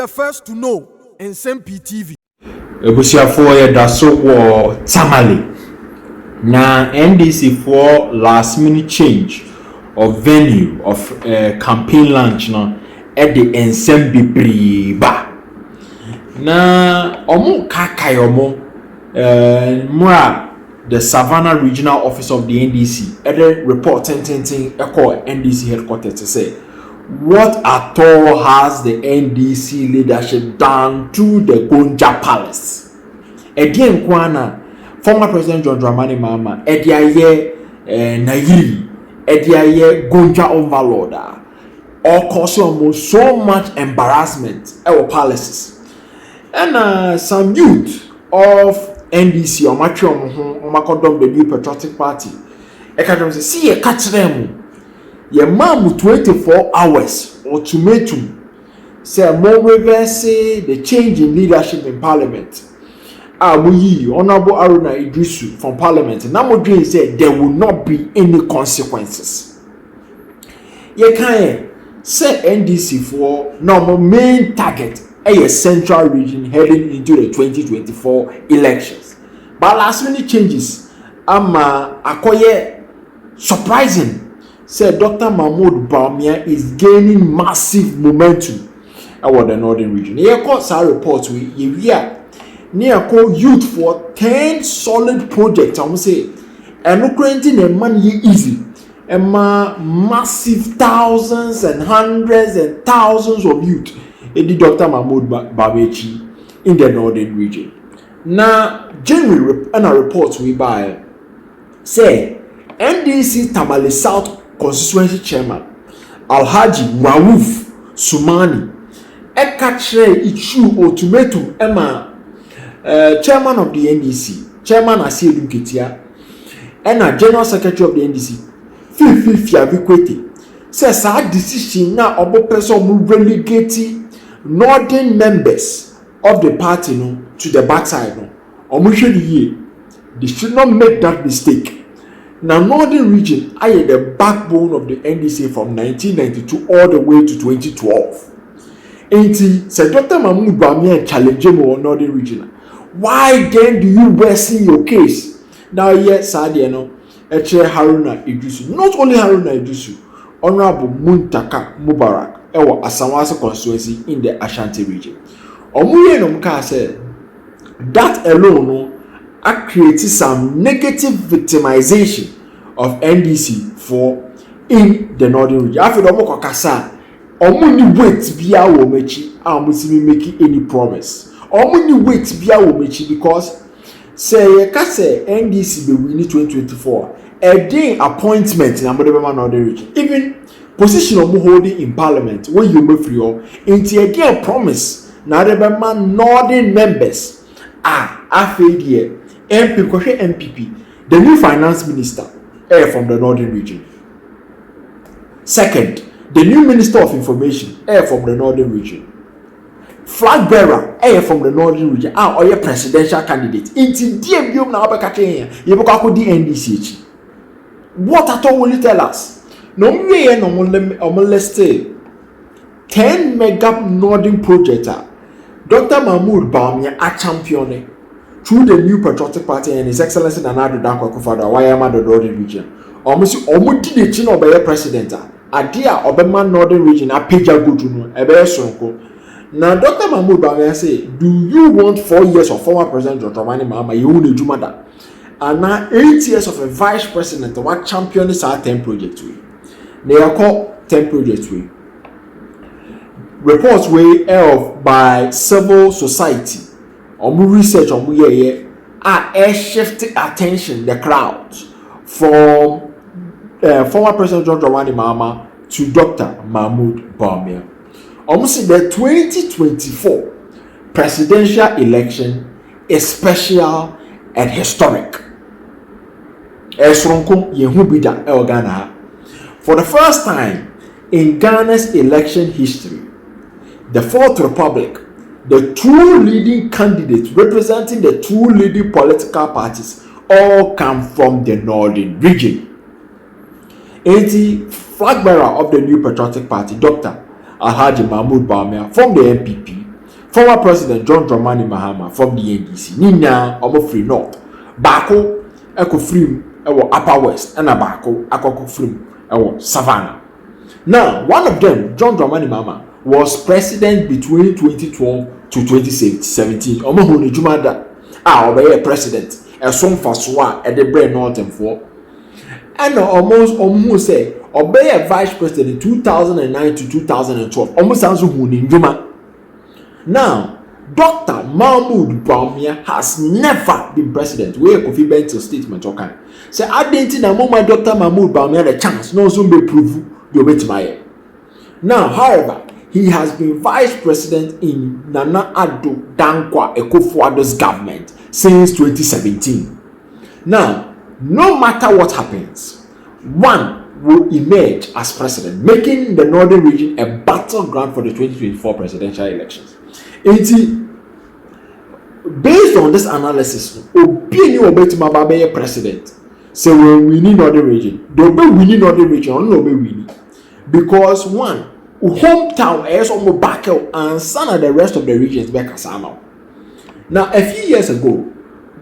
the first to know Nsem-Pii TV. Ebusiafo ye da so wo Tamale na NDC for last minute change of venue of campaign launch no at the Nsem-Pii ba na omo kakai omo the Savannah Regional Office of the NDC at the report 10 echo NDC headquarters to say what at all has the NDC leadership done to the Gonja Palace? Again, Kwana, former President John Dramani Mahama, Ediaye Nairi, Ediaye Gonja Overlorder, all causing almost so much embarrassment at our palaces. And some youth of NDC or Machodom, the new patriotic party, Ekadom say, see a catch them. Ye mam 24 hours ultimatum say more reverse the change in leadership in parliament. Amuyi Honorable Aruna Idrisu from parliament. Namo dream said there will not be any consequences. Ye can say NDC for normal main target a central region heading into the 2024 elections. But last minute changes akoye surprising. Said Dr. Bawumia is gaining massive momentum about the northern region. Here comes our reports we near youth for 10 solid projects. I will say, and no granting a money easy. And massive thousands and hundreds and thousands of youth in Dr. Bawumia in the northern region. Now, January and our reports we buy say NDC Tamale South Constituency Chairman Alhaji Rauf Sumani Ekatre Ichu ultimatum Emma Chairman of the NDC Chairman Asiedu Ketia and General Secretary of the NDC Fifi Abikwete says our decision now about person relegate northern members of the party no to the backside no they should not make that mistake. Now, northern region, I am the backbone of the NDC from 1992 all the way to 2012. And said Dr. Bawumia challenge him on northern region. Why then do you worsen your case? Now, yes, Sadiano, Haruna Idrisu, not only Haruna Idrisu, Honorable Muntaka Mubarak, our Asamwasa constituency in the Ashanti region. Omuye Nomka said that alone created some negative victimization of NDC for in the northern region. After the Moko Kasa, Omuni wait bia womechi, Amusimi making any promise. Omuni wait bia womechi because say Kase NDC be winning 2024. A day appointment in Amadebema northern region. Even position of holding in parliament where you move free into again promise na Amadebema northern members after MPP, the new finance minister, from the northern region. Second, the new minister of information, from the northern region. Flag bearer, from the northern region, or your presidential candidate. Into DMU now, you NDC. What at all will you tell us? No way, no let's say 10 mega northern project. Dr. Bawumia a champion through the new patriotic party and His Excellency Nana Dankwa Akufo-Addo, Wayama the northern region. Almost did the obey president. Adia Obama northern region a peja go to no ebe sonko. Now Dr. Bawumia say, do you want 4 years of former President John Dramani Mahama? You will do that. And now 8 years of a vice president. What champion is our 10 project way? They are called 10 project way. Reports way of by civil society. Research on shifting attention the crowd from former President John Dramani Mahama to Dr. Bawumia. Almost the 2024 presidential election is special and historic. For the first time in Ghana's election history, the Fourth Republic, the two leading candidates representing the two leading political parties all come from the northern region. The flag bearer of the new patriotic party, Dr. Alhaji Bawumia from the MPP, former President John Dramani Mahama from the NDC. Nina omo free north. Bako eko free ewo upper west and a bako akoko free ewo savannah. Now, one of them, John Dramani Mahama, was president between 2012 to 2017. Omo huni jumada obey president. A song for swa at the brain northern for. And almost say obey a vice president 2009 to 2012. Almost sounds huni juma. Now, Dr. Mahmoud Bawumia has never been president. Where Kofi Bentil statement okay. Say I didn't know my Dr. Mahmoud Bawumia the chance no soon be prove the obey. Now, however, he has been vice president in Nana Addo Dankwa Akufo-Addo's government since 2017. Now, no matter what happens, one will emerge as president, making the northern region a battleground for the 2024 presidential elections. Based on this analysis, Obi Obetimaba president. So when we need northern region, the way we need northern region, only we need. Because one, hometown is almost back and some of the rest of the regions back as now. Now, a few years ago,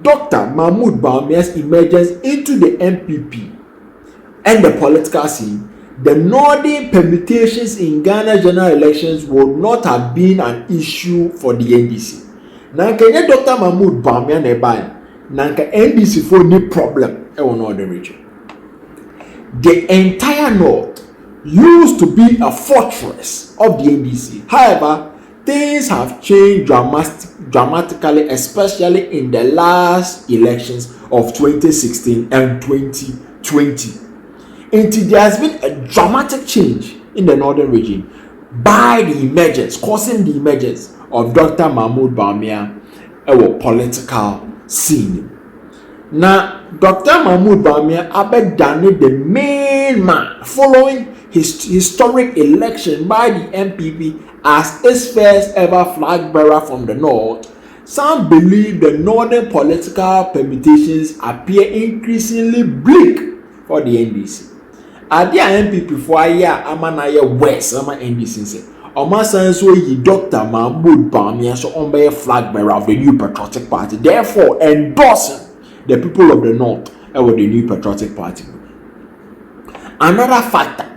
Dr. Mahmoud Bawumia's emergence into the MPP and the political scene, the northern permutations in Ghana general elections would not have been an issue for the NDC. Now, can Dr. Mahmoud Bawumia nearby? Now, NDC for no problem in northern region. The entire north used to be a fortress of the NDC. However, things have changed dramatically, especially in the last elections of 2016 and 2020. Until there has been a dramatic change in the northern region by the emergence, causing the emergence of Dr. Mahmoud Bawumia our political scene. Now, Dr. Mahmoud Bawumia abedane the main man following his historic election by the MPP as its first ever flag bearer from the north. Some believe the northern political permutations appear increasingly bleak for the NDC. At the MPP for a year, Amanaya West, Ama NDC say, Omasanso yi Dr. Mahmoud Bawumia so on be a flag bearer of the new patriotic party, therefore endorsing the people of the north with the new patriotic party. Another factor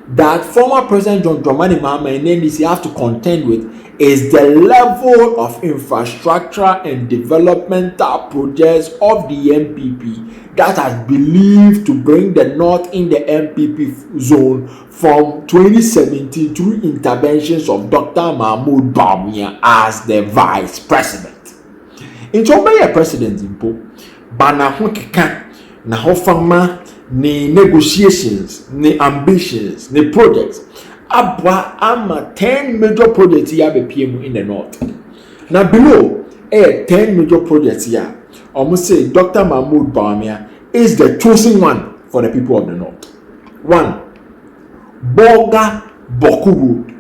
that former President John Dramani Mahama and NDC have to contend with is the level of infrastructure and developmental projects of the MPP that has believed to bring the north in the MPP zone from 2017 through interventions of Dr. Mahmoud Bawumia as the vice president. In Chombeya president impo, bana hokeka na hofama ni negotiations, ni ambitions, ni projects. Abba ama 10 major projects here be PM in the north. Now below 10 major projects here, almost say Dr. Mahmoud Bawumia is the chosen one for the people of the north. 1. Boga Boku Road.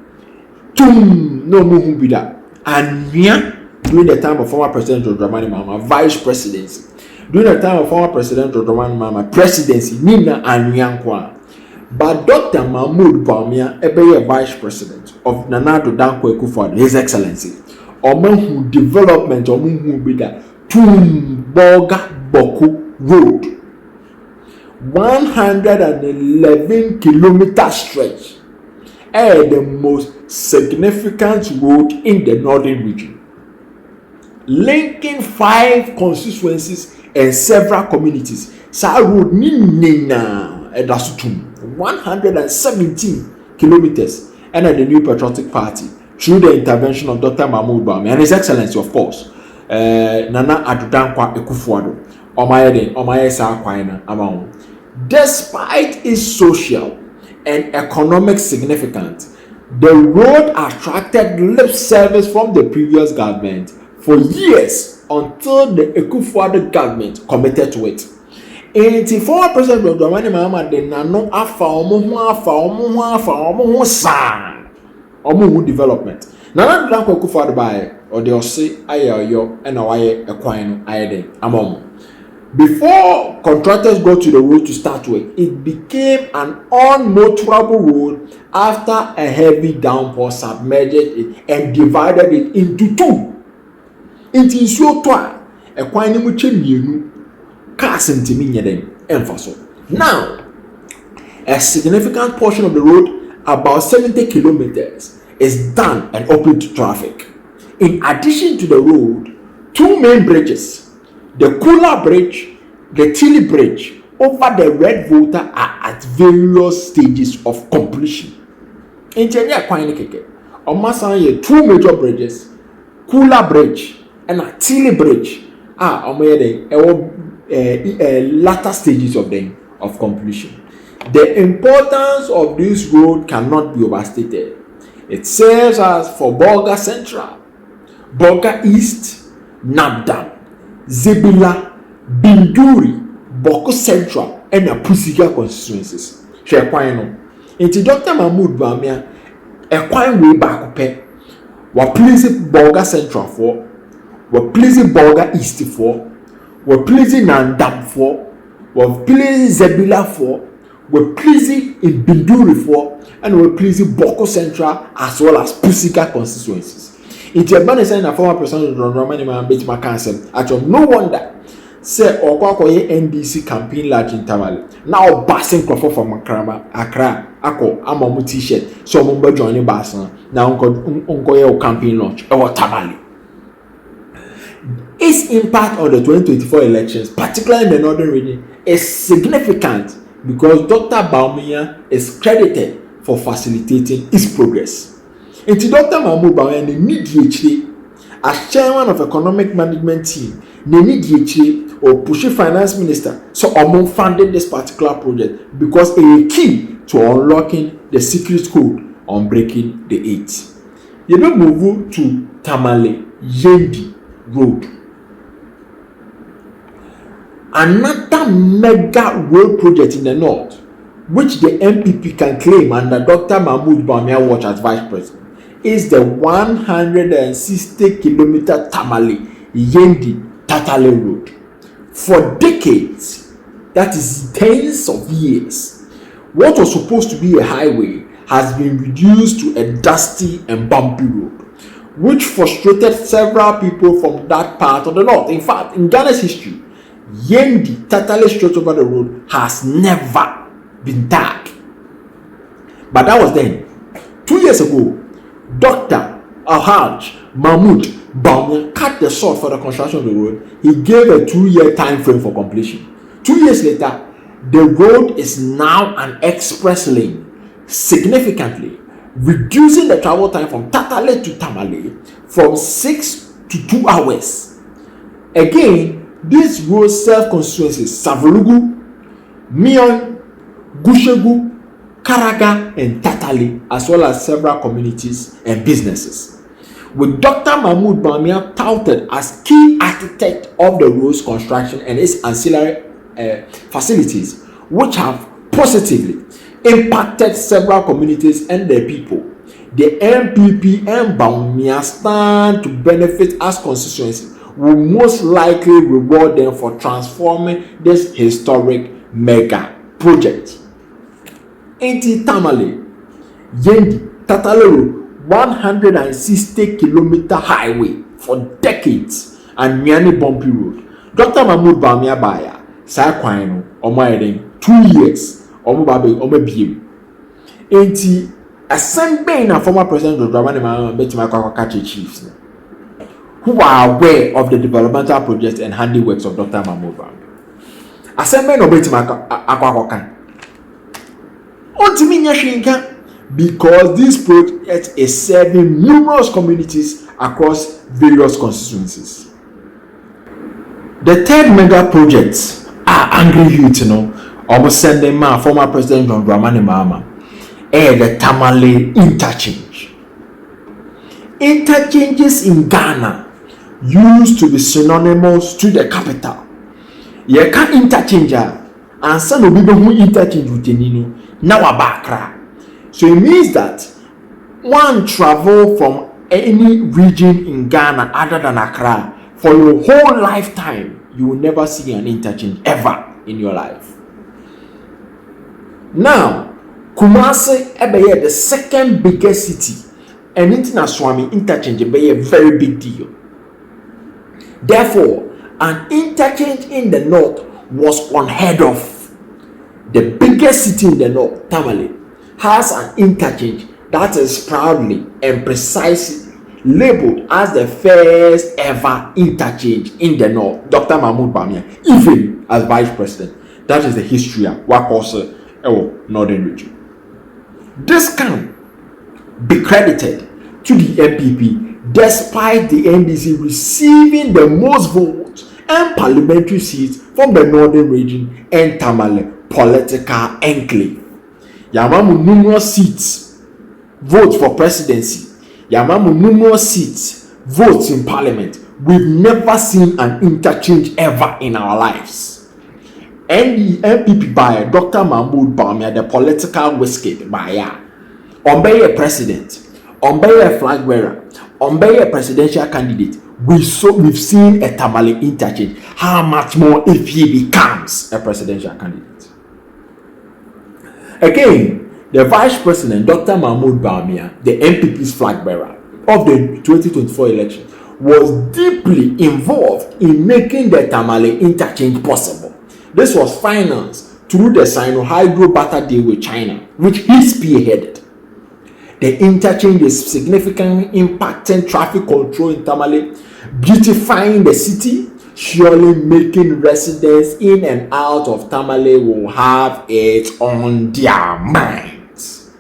No muhu bida. And during the time of former President John Dramani Mahama vice presidency. During the time of former President John Dramani Mahama presidency, Nina and Nyankwa. But Dr. Mahmoud Bawumia, a vice president of Nana Addo Dankwa Akufo-Addo, His Excellency, Omanhu development, Omanhu bida, Boga Boku Road. 111 kilometer stretch, the most significant road in the northern region, linking 5 constituencies and several communities. Sa road nina edasutum 117 kilometers, and the new patriotic party through the intervention of Dr. Mahmoud Bawumia and His Excellency, of course, Nana Addo Dankwa Akufo-Addo, Omaye sa kwaina amount. Despite its social and economic significance, the road attracted lip service from the previous government for years until the Akufo-Addo government committed to it. In the former President John Dramani Mahama de nano afa omo development. Nana Addo Dankwa Akufo-Addo by or they say aye yo and aye ekwan no aye den amom. Before contractors got to the road to start work, it became an unmotorable road after a heavy downpour submerged it and divided it into two. Nti nsuo to a ekwan ne mu che mienu cars ntimi nye dem emfa so. Now, a significant portion of the road, about 70 kilometers, is done and open to traffic. In addition to the road, two main bridges, the Kula Bridge, the Tilly Bridge, over the Red Water are at various stages of completion. Engineer Kwani Keke, Omasan two major bridges, Kula Bridge and a Tilly Bridge are latter stages of them of completion. The importance of this road cannot be overstated. It serves as for Bolga Central, Bolga East, Nabdam, Zebula, Binduri, Boko Central, and a Pusiga constituencies. Shekwano. Into Dr. Mahmoud Bawumia, a quine way back pay. What pleasing Bolga Central for, what pleasing Bolga East for, what pleasing Nandam for, what pleasing Zebula for, what pleasing in Binduri for, and what pleasing Boko Central as well as Pusiga constituencies. It's a man saying a former president of Romani man bet my cancer. Actually, no wonder. Say Okwakoye NDC campaign large in Tamale. Now passing Kofi from Accra, Ako, Amamu t-shirt. So Mumba joining Basan. Now Unko campaign launch. Or Tamale. Its impact on the 2024 elections, particularly in the northern region, is significant because Dr. Bawumia is credited for facilitating its progress. Into Dr. Mahmoud Bawumia immediately, as chairman of economic management team, immediately or Pushy finance minister, so among funded this particular project because it is key to unlocking the secret code on breaking the 8. You will move to Tamale Yendi Road. Another mega road project in the north, which the MPP can claim under Dr. Mahmoud Bawumia watch as vice president, is the 160-kilometer Tamale Yendi Tatale Road. For decades, that is tens of years, what was supposed to be a highway has been reduced to a dusty and bumpy road, which frustrated several people from that part of the north. In fact, in Ghana's history, Yendi Tatale stretch over the road has never been tagged. But that was then. 2 years ago, Dr. Alhaj Mahmoud Bawumia cut the short for the construction of the road. He gave a 2-year time frame for completion. 2 years later, the road is now an express lane, significantly reducing the travel time from Tatale to Tamale from 6 to 2 hours. Again, this road serves constituencies Savulugu, Mion, Gushegu, Karaga, and Tatale, as well as several communities and businesses. With Dr. Mahmoud Bawumia touted as key architect of the road's construction and its ancillary facilities, which have positively impacted several communities and their people, the MPP and Bawumia stand to benefit as constituencies will most likely reward them for transforming this historic mega project. Into Tamale Yendi Tatale Road, 160-kilometer highway for decades and nearly bumpy road. Dr. Mahmoud Bawumia Baya sa kwano omo 2 years omo biem. Enti assembly na former president of Romani man betima kwakwache chiefs who are aware of the developmental projects and handiworks of Dr. Mahmoud Bawumia. Assembly no betima akwakwakan. Ontimi nya hwinka because this project is serving numerous communities across various constituencies. The third mega projects are angry youth, almost sending my former president John Dramani Mahama, the Tamale interchange. Interchanges in Ghana used to be synonymous to the capital. You can interchange and some of people who interchange with Nino now Abakra. So it means that one travel from any region in Ghana other than Accra for your whole lifetime, you will never see an interchange ever in your life. Now, Kumasi ebeye the second biggest city, and international interchange be a very big deal. Therefore, an interchange in the north was unheard of. The biggest city in the north, Tamale, has an interchange that is proudly and precisely labeled as the first ever interchange in the north. Dr. Mahmoud Bawumia, even as vice president. That is the history of Wakose Northern region. This can be credited to the MPP despite the NDC receiving the most votes and parliamentary seats from the northern region and Tamale political enclave. Yamamu numerous seats votes for presidency. Yamamu numerous seats votes in parliament. We've never seen an interchange ever in our lives. And the MPP buyer, Dr. Mahmoud Bawumia, the political whiskey buyer, Ombeye president, Ombeye flag bearer, Ombeye presidential candidate, we've seen a Tamale interchange. How much more if he becomes a presidential candidate? Again, the vice president, Dr. Mahmoud Bawumia, the MPP's flag bearer of the 2024 election, was deeply involved in making the Tamale interchange possible. This was financed through the Sino-Hydro barter deal with China, which he spearheaded. The interchange is significantly impacting traffic control in Tamale, beautifying the city, surely making residents in and out of Tamale will have it on their minds.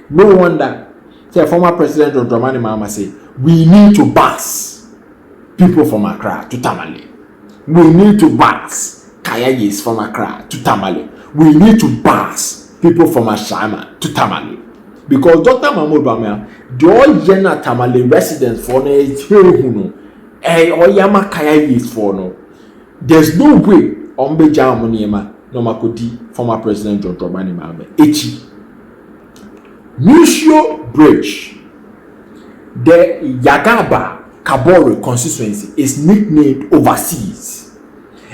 No wonder, the former president of Dramani Mahama said, we need to bus people from Accra to Tamale. We need to bus Kayagis from Accra to Tamale. We need to bus people from Ashama to Tamale. Because Dr. Mahmoud Bawumia, the all general Tamale residents for Oyama Kayagis for no. There's no way Ombeja Muniema no Makodi, former president John Dramani Mahama. Echi. Musho Bridge, the Yagaba Kabore constituency is nicknamed overseas.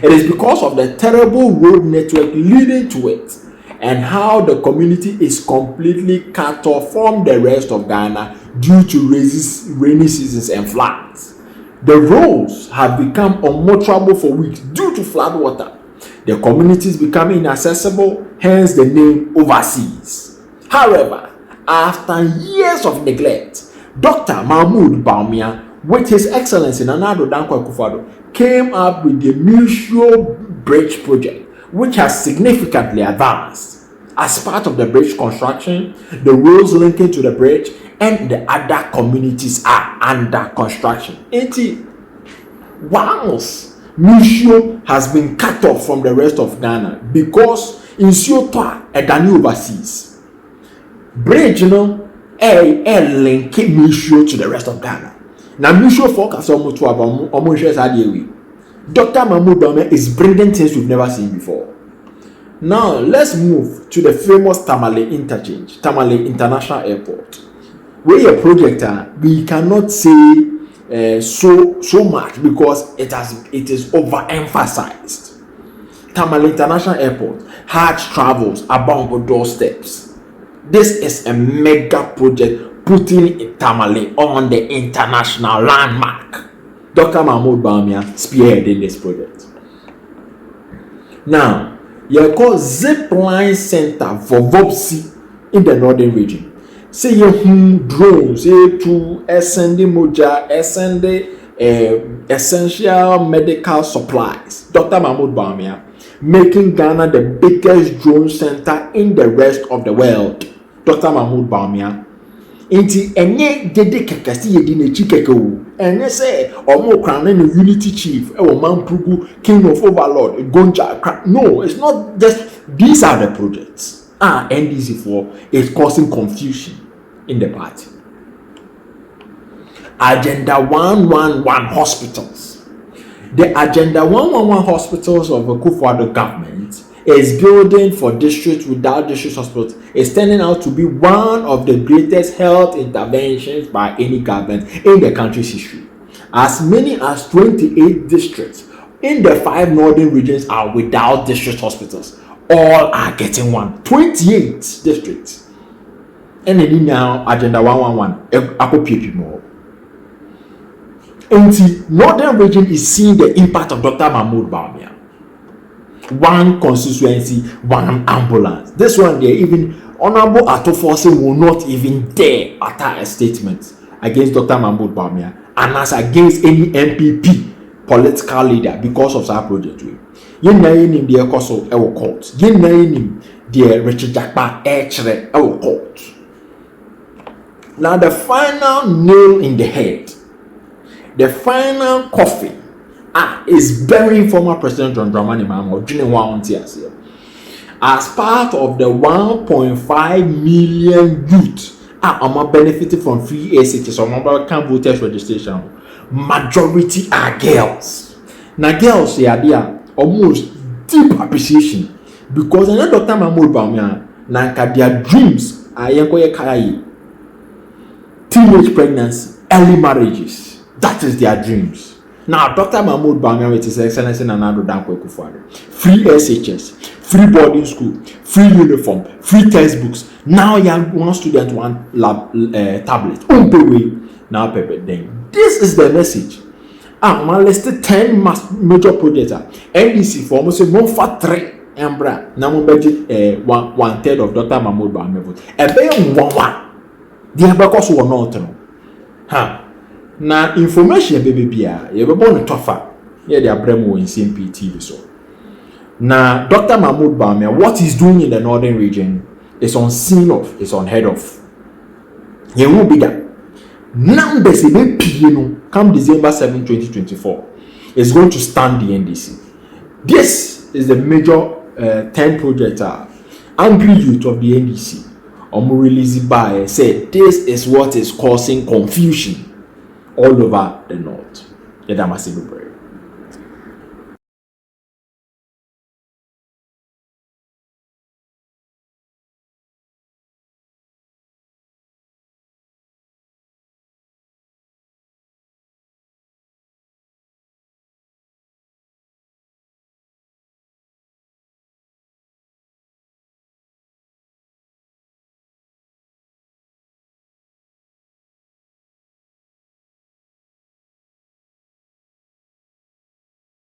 It is because of the terrible road network leading to it and how the community is completely cut off from the rest of Ghana due to rainy seasons and floods. The roads have become unmotorable for weeks due to flood water. The communities become inaccessible, hence the name overseas. However, after years of neglect, Dr. Mahmoud Bawumia, with His Excellency Nana Addo Dankwa Akufo-Addo, came up with the Musho Bridge project, which has significantly advanced. As part of the bridge construction, the roads linking to the bridge and the other communities are under construction. Once Musho has been cut off from the rest of Ghana because Nsiotwa edani overseas. Bridge, link Musho to the rest of Ghana. Now Musho focus on Dr. Mahmoud Bawumia is bringing things we've never seen before. Now let's move to the famous Tamale interchange, Tamale International Airport. Where a project we cannot say so much because it is overemphasized. Tamale International Airport has travels above doorsteps. This is a mega project putting Tamale on the international landmark. Dr. Mahmoud Bawumia spearheaded this project. Now, you call Zipline Center for VOPSI in the northern region. Say you drones, to send moja, send essential medical supplies. Dr. Mahmoud Bawumia making Ghana the biggest drone center in the rest of the world. Dr. Mahmoud Bawumia. Inti enye dede kekasi yedi ne chikeke wo enye say omo kran na unity chief e wo Mampugu king of overlord Gonja. No, it's not just these are the projects. NDC for is causing confusion in the party. Agenda 111 hospitals. The Agenda 111 hospitals of the Akufo-Addo government is building for districts without district hospitals is turning out to be one of the greatest health interventions by any government in the country's history. As many as 28 districts in the 5 northern regions are without district hospitals. All are getting one. 28 districts. And then now agenda 111 ako more. And the northern region is seeing the impact of Dr. Mahmoud Bawumia. One constituency, one ambulance. This one there, even Honorable Atofose will not even dare utter a statement against Dr. Mahmoud Bawumia and as against any MPP political leader because of that project. You know him the Ekoso Ewo Court. You know him the Richard Jakpa Echere Ewo Court. Now the final nail in the head, the final coffin is burying former President John Dramani Mahama as part of the 1.5 million youth are benefiting from free ACTs or mobile camp voters registration. Majority are girls. Now girls they are there almost deep appreciation because I know Dr. Mahmoud Bawumia their dreams are teenage pregnancy, early marriages. That is their dreams. Now, Dr. Mahmoud Bawumia with his excellency Nanado Dankwa Kufuor, free SHS, free boarding school, free uniform, free textbooks. Now, one student, one tablet. Now, Pepe then. This is the message. Man listed 10 major projects. NDC for almost 1 Embra. Now, budget 1/3 of Dr. Mahmoud Bawumia vote. One. The Abacos were not. Now, information baby bia you be born tougher. Here they are bremo in Nsem-Pii TV so. Now, Dr. Mahmoud Bawumia, what he's doing in the northern region is unseen of, is unheard of. He won't be that. Numbers even come December 7, 2024 is going to stand the NDC. This is the major 10 project angry youth of the NDC. Released by said this is what is causing confusion all over the north. Yeah, that must be